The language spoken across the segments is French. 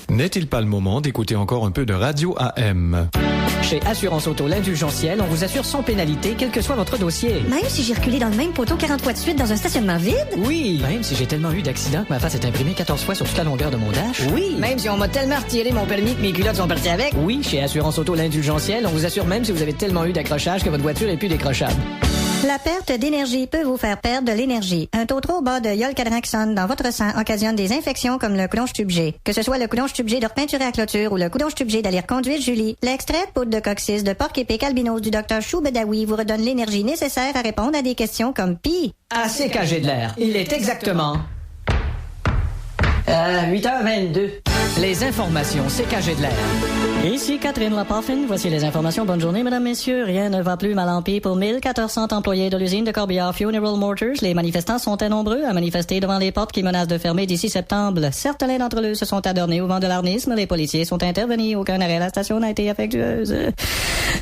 N'est-il pas le moment d'écouter encore un peu de Radio AM? Chez Assurance Auto, l'indulgentiel, on vous assure sans pénalité, quel que soit votre dossier. Même si j'ai reculé dans le même poteau 40 fois de suite dans un stationnement vide? Oui. Même si j'ai tellement eu d'accidents que ma face est imprimée 14 fois sur toute la longueur de mon dash? Oui. Même si on m'a tellement retiré mon permis que mes culottes sont parties avec? Oui, chez Assurance Auto, l'indulgentiel, on vous assure même si vous avez tellement eu d'accrochage que votre voiture est plus décrochable. La perte d'énergie peut vous faire perdre de l'énergie. Un taux trop bas de Yolcadranxone dans votre sang occasionne des infections comme le coudonge tube G. Que ce soit le coudonge tube G de repeinturer à clôture ou le coudonge tube G d'aller reconduire Julie, l'extrait de poudre de coccyx de porc-épic albinos du Dr Chou Bedaoui vous redonne l'énergie nécessaire à répondre à des questions comme pis. À CKG de l'air, il est exactement 8h22. Les informations CKG de l'air. Ici Catherine Lapoffin, voici les informations. Bonne journée, mesdames, messieurs. Rien ne va plus mal en pis pour 1400 employés de l'usine de Corbillard Funeral Motors. Les manifestants sont très nombreux à manifester devant les portes qui menacent de fermer d'ici septembre. Certains d'entre eux se sont adornés au vent de l'arnisme. Les policiers sont intervenus. Aucun arrêt à la station n'a été affectueuse.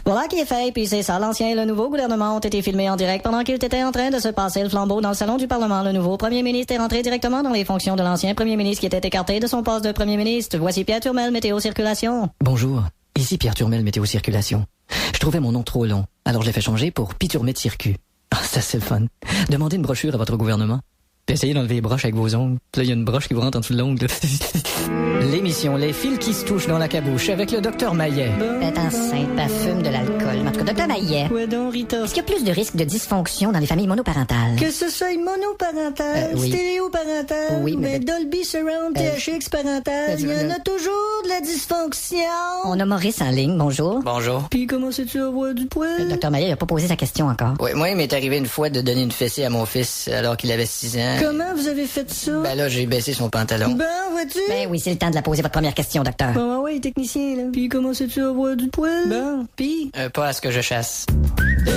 Voilà qui est fait, puis c'est ça. L'ancien et le nouveau gouvernement ont été filmés en direct pendant qu'ils étaient en train de se passer le flambeau dans le salon du Parlement. Le nouveau premier ministre est rentré directement dans les fonctions de l'ancien premier ministre qui était écarté de son poste de premier ministre. Voici Pierre Turmel, Météo Circulation. Bonjour, ici Pierre Turmel, Météo Circulation. Je trouvais mon nom trop long, alors je l'ai fait changer pour Piturmet de Circu. Ah, ça c'est le fun. Demandez une brochure à votre gouvernement. Puis essayez d'enlever les broches avec vos ongles. Puis là, il y a une broche qui vous rentre en dessous de l'ongle. L'émission Les fils qui se touchent dans la cabouche avec le docteur Maillet. T'es enceinte, pas fume de l'alcool. En tout cas, docteur Maillet. Ouais donc, Rita. Est-ce qu'il y a plus de risques de dysfonction dans les familles monoparentales? Que ce soit monoparental, oui. stéréoparental, Oui, mais Dolby Surround, THX parental, il y en a toujours de la dysfonction. On a Maurice en ligne, bonjour. Bonjour. Puis comment sais-tu avoir du poil? Docteur Maillet, il a pas posé sa question encore. Oui, moi, il m'est arrivé une fois de donner une fessée à mon fils alors qu'il avait 6 ans. Comment vous avez fait ça? Ben là, j'ai baissé son pantalon. Ben, vois-tu? Ben oui, c'est le temps de la poser votre première question, docteur. Ah ouais, technicien, là. Puis comment sais-tu avoir du poil? Ben, puis... Pas à ce que je chasse. 2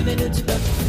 minutes du peuple.